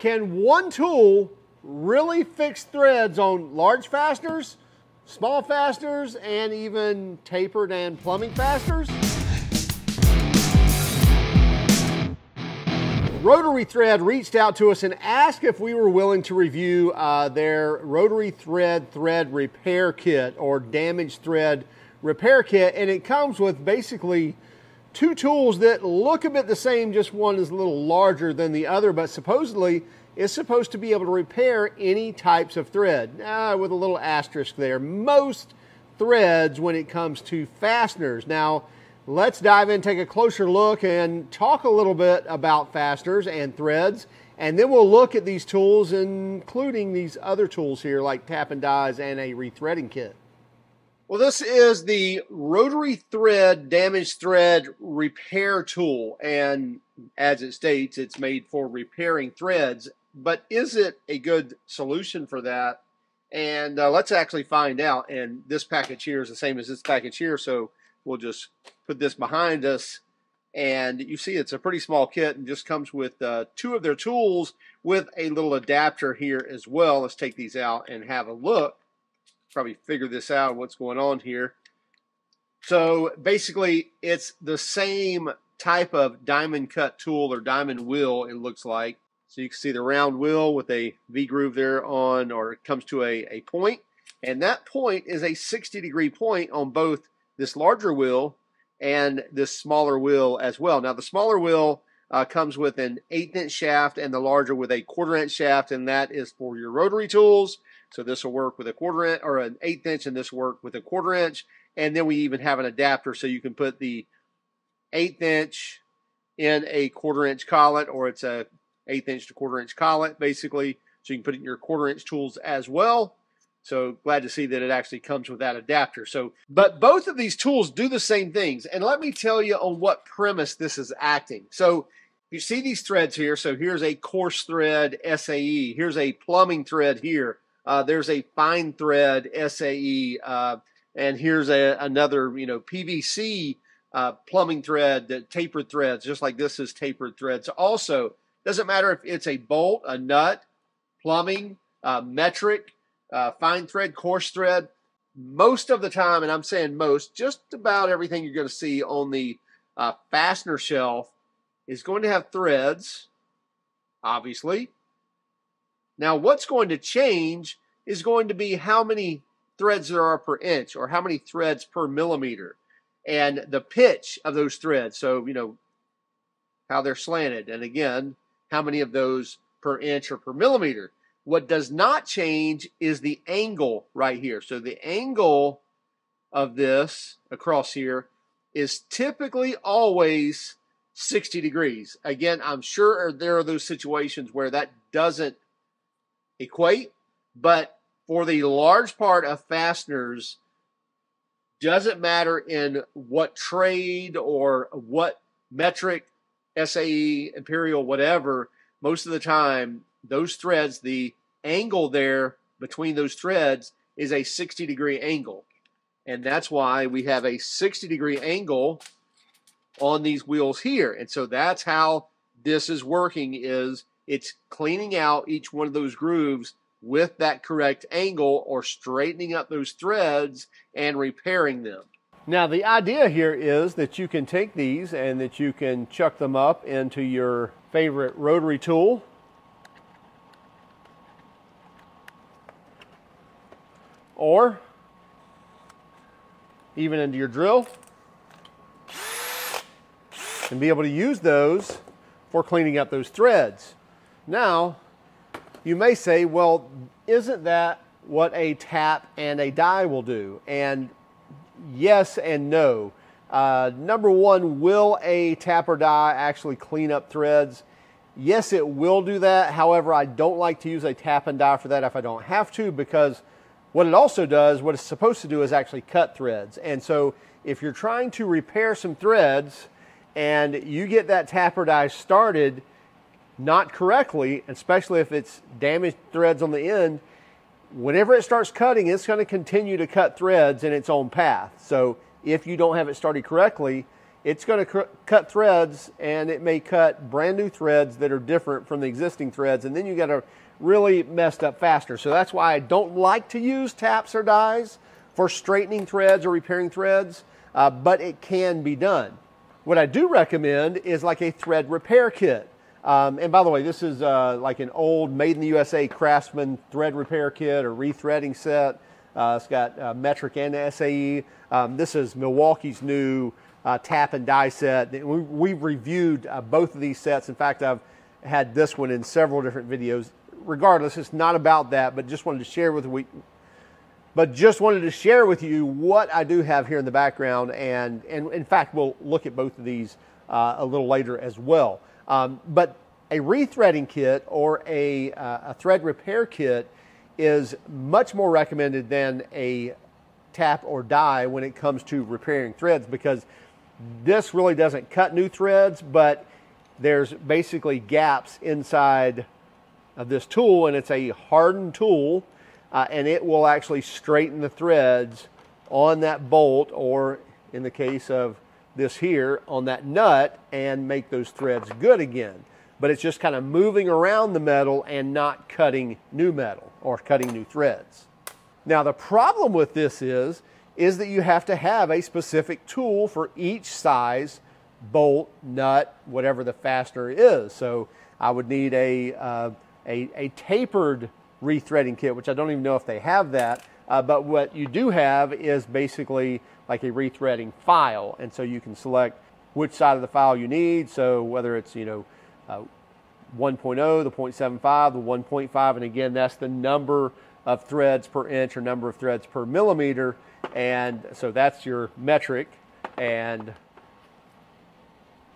Can one tool really fix threads on large fasteners, small fasteners, and even tapered and plumbing fasteners? Rotary Thread reached out to us and asked if we were willing to review their Rotary Thread repair kit, or damaged thread repair kit, and it comes with basically two tools that look a bit the same, just one is a little larger than the other, but supposedly it's supposed to be able to repair any types of thread. With a little asterisk there, most threads when it comes to fasteners. Now, let's dive in, take a closer look, and talk a little bit about fasteners and threads, and then we'll look at these tools, including these other tools here like tap and dies and a rethreading kit. Well, this is the Rotary Thread damaged thread repair tool, and as it states, it's made for repairing threads. But is it a good solution for that? And let's actually find out. And this package here is the same as this package here, so we'll just put this behind us. And you see it's a pretty small kit and just comes with two of their tools with a little adapter here as well. Let's take these out and have a look. Probably figure this out, what's going on here. So basically it's the same type of diamond cut tool or diamond wheel, it looks like. So you can see the round wheel with a V groove there on, or it comes to a point, and that point is a 60-degree point on both this larger wheel and this smaller wheel as well. Now the smaller wheel comes with an 1/8 inch shaft, and the larger with a 1/4 inch shaft, and that is for your rotary tools. So this will work with a 1/4 inch or an 1/8 inch, and this will work with a 1/4 inch. And then we even have an adapter, so you can put the 1/8 inch in a 1/4 inch collet, or it's a 1/8 inch to 1/4 inch collet, basically. So you can put it in your 1/4 inch tools as well. So glad to see that it actually comes with that adapter. So, but both of these tools do the same things. And let me tell you on what premise this is acting. So you see these threads here. So here's a coarse thread SAE. Here's a plumbing thread here. There's a fine thread SAE, and here's another, PVC plumbing thread, tapered threads, just like this is tapered threads. Also, doesn't matter if it's a bolt, a nut, plumbing, metric, fine thread, coarse thread. Most of the time, and I'm saying most, just about everything you're going to see on the fastener shelf is going to have threads, obviously. Now, what's going to change is going to be how many threads there are per inch, or how many threads per millimeter, and the pitch of those threads. So, how they're slanted, and again, how many of those per inch or per millimeter. What does not change is the angle right here. So the angle of this across here is typically always 60 degrees. Again, I'm sure there are those situations where that doesn't equate, but for the large part of fasteners, doesn't matter in what trade or what metric, SAE, imperial, whatever, most of the time those threads, the angle there between those threads is a 60-degree angle. And that's why we have a 60-degree angle on these wheels here. And so that's how this is working, is it's cleaning out each one of those grooves with that correct angle, or straightening up those threads and repairing them. Now the idea here is that you can take these and that you can chuck them up into your favorite rotary tool, or even into your drill, and be able to use those for cleaning up those threads. Now, you may say, well, isn't that what a tap and a die will do? And yes and no. Number one, will a tap or die actually clean up threads? Yes, it will do that. However, I don't like to use a tap and die for that if I don't have to, because what it also does, what it's supposed to do, is actually cut threads. And so if you're trying to repair some threads and you get that tap or die started not correctly, especially if it's damaged threads on the end, whenever it starts cutting, it's going to continue to cut threads in its own path. So if you don't have it started correctly, it's going to cut threads, and it may cut brand new threads that are different from the existing threads, and then you got to really messed up faster. So that's why I don't like to use taps or dies for straightening threads or repairing threads, but it can be done. What I do recommend is like a thread repair kit. And by the way, this is like an old made in the USA Craftsman thread repair kit or rethreading set. It's got metric and SAE. This is Milwaukee's new tap and die set. We've reviewed both of these sets. In fact, I've had this one in several different videos. Regardless, it's not about that, but just wanted to share with you what I do have here in the background, and in fact, we'll look at both of these a little later as well. But a rethreading kit or a thread repair kit is much more recommended than a tap or die when it comes to repairing threads, because this really doesn't cut new threads, but there's basically gaps inside of this tool, and it's a hardened tool, and it will actually straighten the threads on that bolt, or in the case of this here, on that nut, and make those threads good again. But it's just kind of moving around the metal and not cutting new metal or cutting new threads. Now the problem with this is that you have to have a specific tool for each size bolt, nut, whatever the fastener is. So I would need a tapered rethreading kit, which I don't even know if they have that, but what you do have is basically like a rethreading file, and so you can select which side of the file you need. So whether it's 1.0, the 0.75, the 1.5, and again, that's the number of threads per inch or number of threads per millimeter, and so that's your metric, and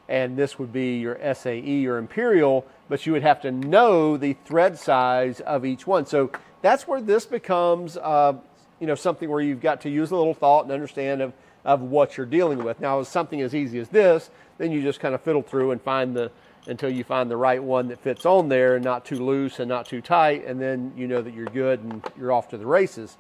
this would be your SAE or imperial, but you would have to know the thread size of each one. So that's where this becomes something where you've got to use a little thought and understand of what you're dealing with. Now, with something as easy as this, then you just kind of fiddle through and until you find the right one that fits on there, and not too loose and not too tight, and then you know that you're good and you're off to the races.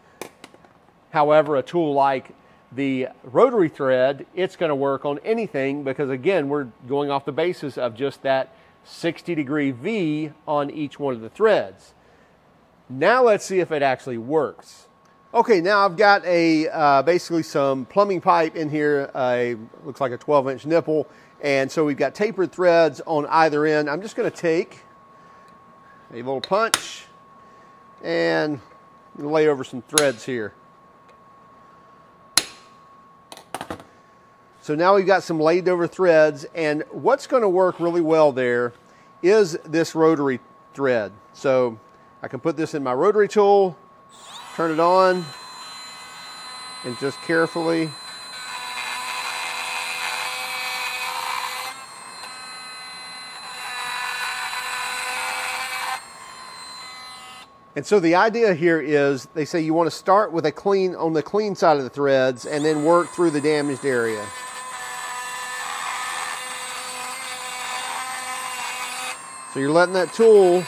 However, a tool like the rotary thread, it's going to work on anything, because again, we're going off the basis of just that 60-degree V on each one of the threads. Now let's see if it actually works. Okay, now I've got basically some plumbing pipe in here. Looks like a 12-inch nipple, and so we've got tapered threads on either end. I'm just going to take a little punch and lay over some threads here. So now we've got some laid over threads, and what's going to work really well there is this rotary thread. So I can put this in my rotary tool, turn it on, and just carefully and so the idea here is, they say you want to start with on the clean side of the threads and then work through the damaged area. So you're letting that tool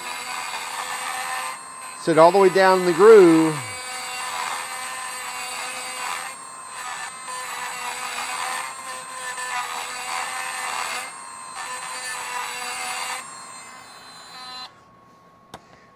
sit all the way down in the groove.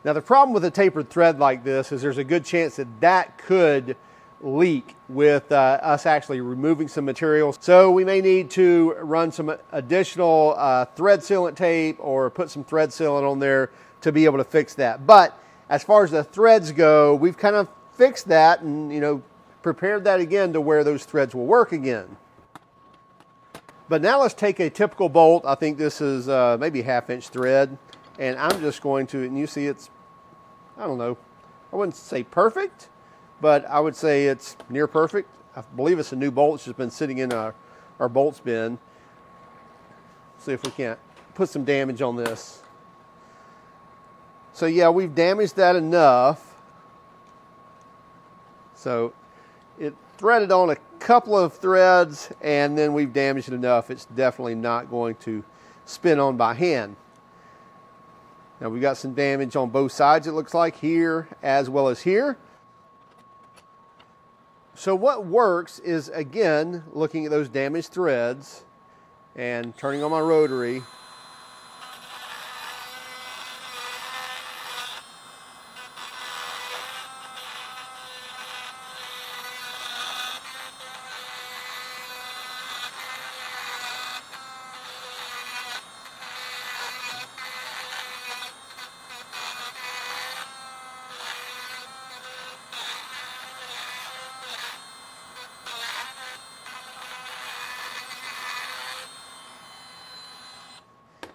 Now the problem with a tapered thread like this is there's a good chance that could leak with us actually removing some material. So we may need to run some additional thread sealant tape or put some thread sealant on there to be able to fix that. But as far as the threads go, we've kind of fixed that and prepared that again to where those threads will work again. But now let's take a typical bolt. I think this is maybe 1/2-inch thread, and I'm just going to, and you see it's, I don't know, I wouldn't say perfect, but I would say it's near perfect. I believe it's a new bolt. It's just been sitting in our bolts bin. See if we can't put some damage on this. So yeah, we've damaged that enough. So it threaded on a couple of threads, and then we've damaged it enough. It's definitely not going to spin on by hand. Now we've got some damage on both sides, it looks like, here as well as here. So what works is, again, looking at those damaged threads, and turning on my rotary.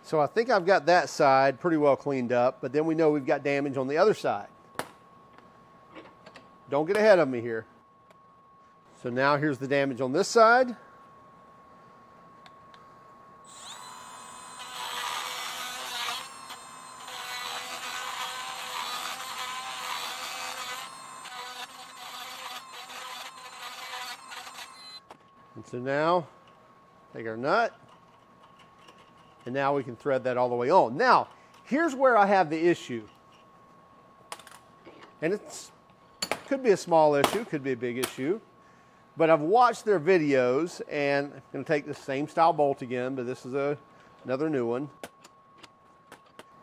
So I think I've got that side pretty well cleaned up, but then we know we've got damage on the other side. Don't get ahead of me here. So now here's the damage on this side. And so now, take our nut, and now we can thread that all the way on. Now, here's where I have the issue. And it could be a small issue, could be a big issue. But I've watched their videos, and I'm going to take the same style bolt again, but this is another new one.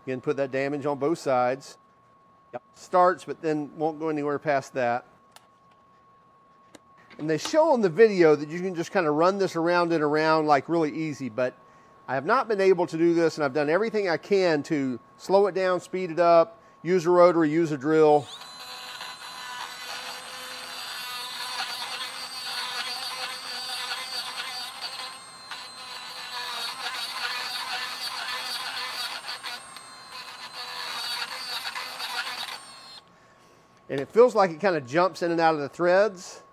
Again, put that damage on both sides. Starts, but then won't go anywhere past that. And they show on the video that you can just kind of run this around and around like really easy, but I have not been able to do this, and I've done everything I can to slow it down, speed it up, use a rotary, use a drill. And it feels like it kind of jumps in and out of the threads,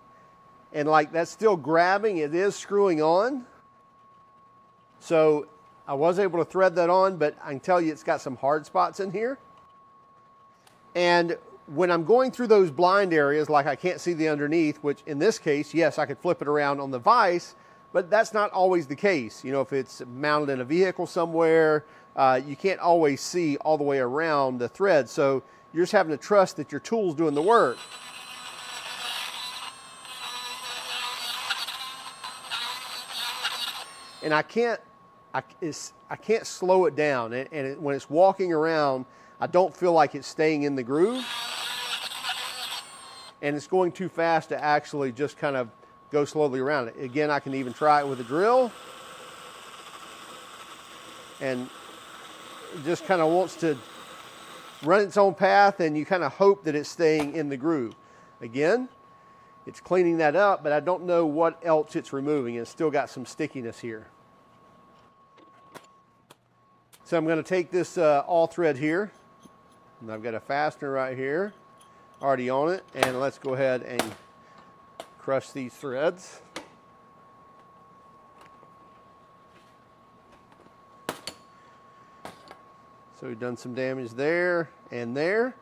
and like that's still grabbing, it is screwing on. So I was able to thread that on, but I can tell you it's got some hard spots in here. And when I'm going through those blind areas, like I can't see the underneath, which in this case, yes, I could flip it around on the vise, but that's not always the case. You know, if it's mounted in a vehicle somewhere, you can't always see all the way around the thread. So you're just having to trust that your tool's doing the work. And I can't slow it down, and when it's walking around, I don't feel like it's staying in the groove, and it's going too fast to actually just kind of go slowly around it. Again, I can even try it with a drill, and it just kind of wants to run its own path, and you kind of hope that it's staying in the groove. Again, it's cleaning that up, but I don't know what else it's removing. It's still got some stickiness here. So I'm going to take this all thread here, and I've got a fastener right here already on it, and let's go ahead and crush these threads. So we've done some damage there and there.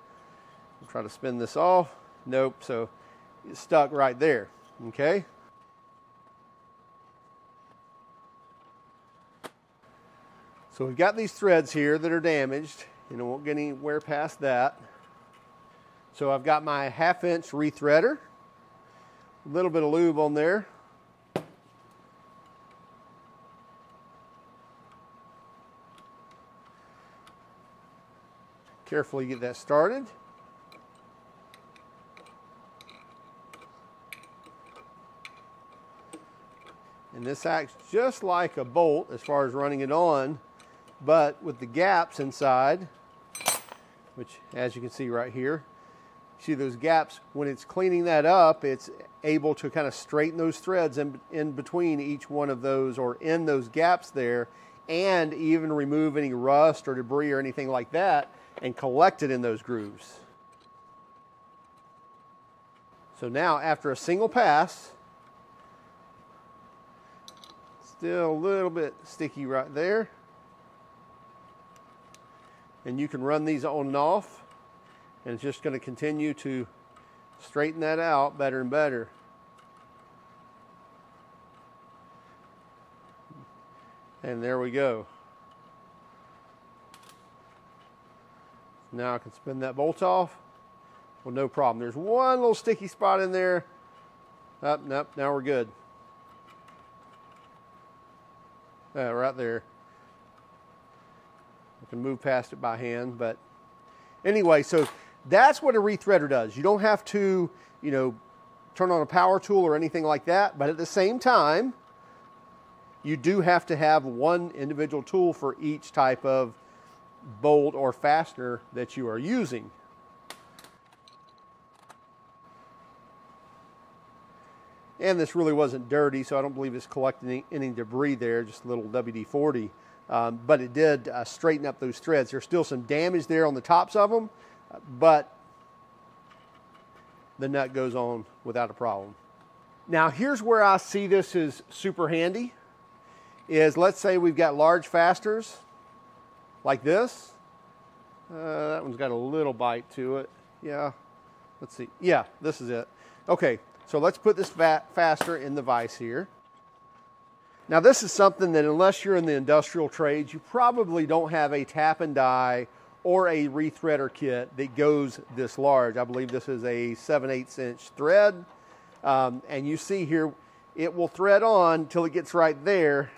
I'll try to spin this off. Nope, so it's stuck right there, okay? So we've got these threads here that are damaged, and it won't get anywhere past that. So I've got my 1/2-inch rethreader, a little bit of lube on there. Carefully get that started. And this acts just like a bolt as far as running it on, but with the gaps inside, which as you can see right here, see those gaps, when it's cleaning that up, it's able to kind of straighten those threads in between each one of those, or in those gaps there, and even remove any rust or debris or anything like that and collect it in those grooves. So now after a single pass, still a little bit sticky right there, and you can run these on and off, and it's just going to continue to straighten that out better and better. And there we go. Now I can spin that bolt off. Well, no problem. There's one little sticky spot in there. Nope, now we're good. right there. I can move past it by hand, but anyway, so that's what a rethreader does. You don't have to, you know, turn on a power tool or anything like that, but at the same time, you do have to have one individual tool for each type of bolt or fastener that you are using. And this really wasn't dirty, so I don't believe it's collecting any debris there, just a little WD-40. But it did straighten up those threads. There's still some damage there on the tops of them, but the nut goes on without a problem. Now here's where I see this is super handy, is let's say we've got large fasteners like this. That one's got a little bite to it. Yeah, let's see. Yeah, this is it. Okay, so let's put this fastener in the vise here. Now this is something that unless you're in the industrial trades, you probably don't have a tap and die or a rethreader kit that goes this large. I believe this is a 7/8 inch thread. And you see here, it will thread on till it gets right there,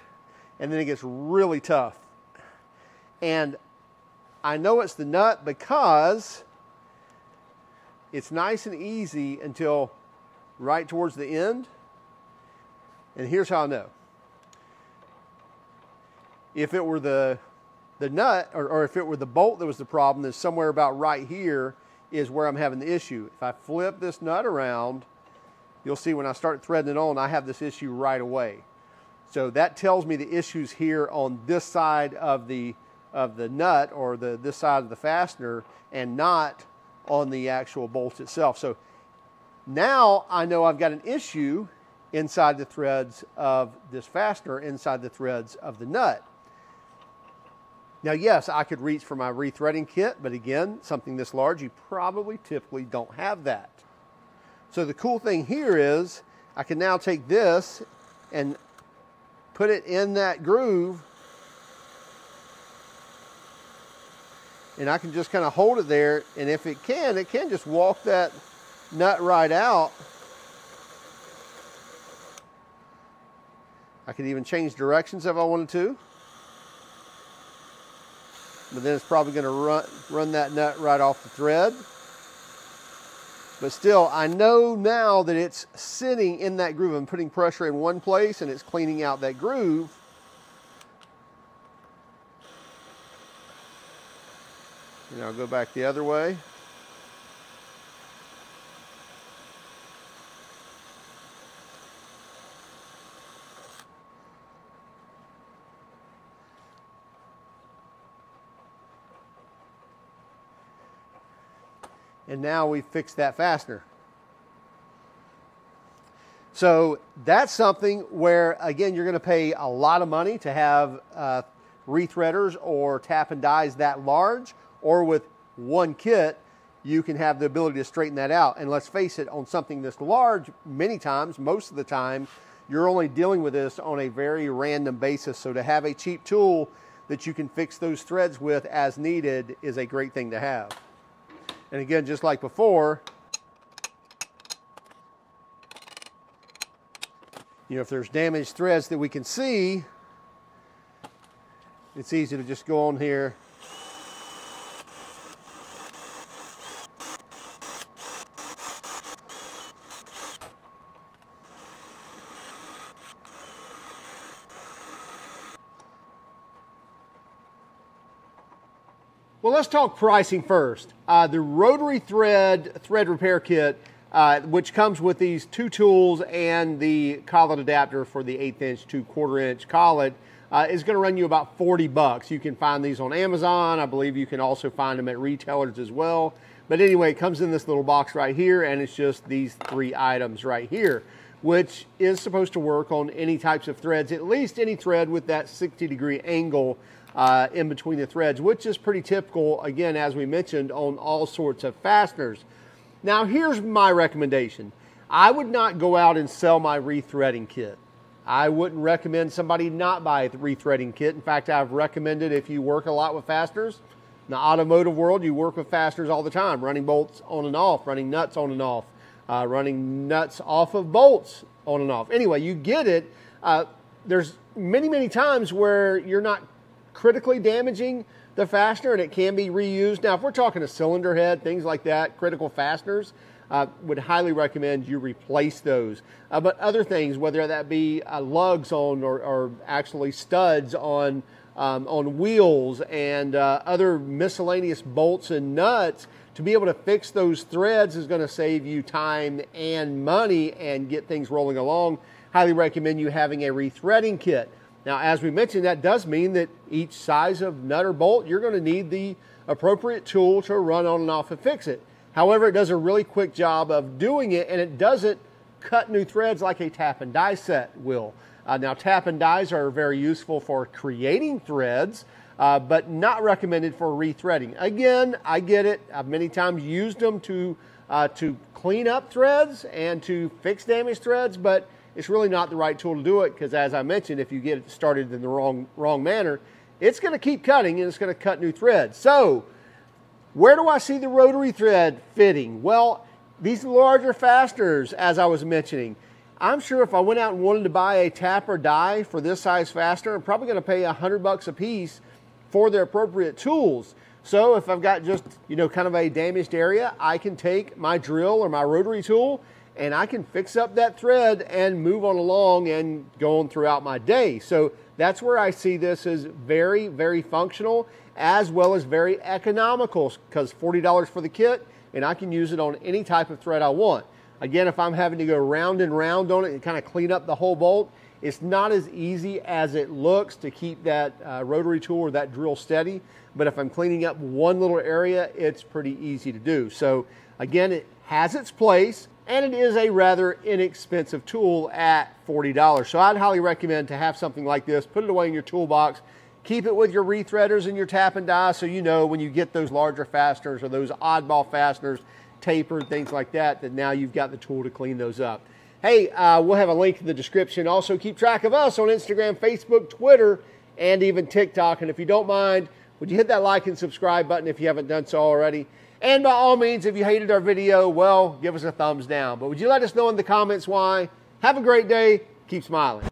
and then it gets really tough. And I know it's the nut because it's nice and easy until right towards the end. And here's how I know. If it were the nut, or if it were the bolt that was the problem, then somewhere about right here is where I'm having the issue. If I flip this nut around, you'll see when I start threading it on, I have this issue right away. So that tells me the issue's here on this side of the nut, or this side of the fastener, and not on the actual bolt itself. So now I know I've got an issue inside the threads of this fastener, inside the threads of the nut. Now, yes, I could reach for my rethreading kit, but again, something this large, you probably typically don't have that. So the cool thing here is I can now take this and put it in that groove, and I can just kind of hold it there, and if it can just walk that nut right out. I could even change directions if I wanted to. But then it's probably going to run that nut right off the thread. But still, I know now that it's sitting in that groove. I'm putting pressure in one place and it's cleaning out that groove. And I'll go back the other way. And now we've fixed that fastener. So that's something where, again, you're going to pay a lot of money to have rethreaders or tap and dies that large, or with one kit, you can have the ability to straighten that out. And let's face it, on something this large, many times, most of the time, you're only dealing with this on a very random basis. So to have a cheap tool that you can fix those threads with as needed is a great thing to have. And again, just like before, you know, if there's damaged threads that we can see, it's easy to just go on here . Well, let's talk pricing first. The Rotary Thread repair kit, which comes with these two tools and the collet adapter for the 1/8 inch to 1/4 inch collet, is going to run you about $40. You can find these on Amazon. I believe you can also find them at retailers as well. But anyway, it comes in this little box right here, and it's just these 3 items right here, which is supposed to work on any types of threads, at least any thread with that 60-degree angle in between the threads, which is pretty typical, again, as we mentioned, on all sorts of fasteners. Now, here's my recommendation. I would not go out and sell my rethreading kit. I wouldn't recommend somebody not buy a rethreading kit. In fact, I've recommended, if you work a lot with fasteners, in the automotive world, you work with fasteners all the time, running bolts on and off, running nuts on and off, running nuts off of bolts on and off. Anyway, you get it. There's many times where you're not critically damaging the fastener and it can be reused. Now, if we're talking a cylinder head, things like that, critical fasteners, would highly recommend you replace those. But other things, whether that be lugs on or actually studs on wheels and other miscellaneous bolts and nuts, to be able to fix those threads is going to save you time and money and get things rolling along. Highly recommend you having a rethreading kit. Now, as we mentioned, that does mean that each size of nut or bolt, you're going to need the appropriate tool to run on and off and fix it. However, it does a really quick job of doing it, and it doesn't cut new threads like a tap and die set will. Now, tap and dies are very useful for creating threads, but not recommended for rethreading. Again, I get it. I've many times used them to clean up threads and to fix damaged threads, but it's really not the right tool to do it because, as I mentioned, if you get it started in the wrong manner, it's going to keep cutting and it's going to cut new threads. So, where do I see the rotary thread fitting? Well, these larger fasteners, as I was mentioning, I'm sure if I went out and wanted to buy a tap or die for this size fastener, I'm probably going to pay $100 a piece for the appropriate tools. So if I've got just, kind of a damaged area, I can take my drill or my rotary tool and I can fix up that thread and move on along and go on throughout my day. So that's where I see this as very, very functional as well as very economical, because $40 for the kit and I can use it on any type of thread I want. Again, if I'm having to go round and round on it and kind of clean up the whole bolt, it's not as easy as it looks to keep that rotary tool or that drill steady. But if I'm cleaning up one little area, it's pretty easy to do. So again, it has its place and it is a rather inexpensive tool at $40. So I'd highly recommend to have something like this, put it away in your toolbox, keep it with your rethreaders and your tap and die, so when you get those larger fasteners or those oddball fasteners, tapered, things like that, that now you've got the tool to clean those up. Hey, we'll have a link in the description. Also, keep track of us on Instagram, Facebook, Twitter, and even TikTok. And if you don't mind, would you hit that like and subscribe button if you haven't done so already? And by all means, if you hated our video, well, give us a thumbs down. But would you let us know in the comments why? Have a great day. Keep smiling.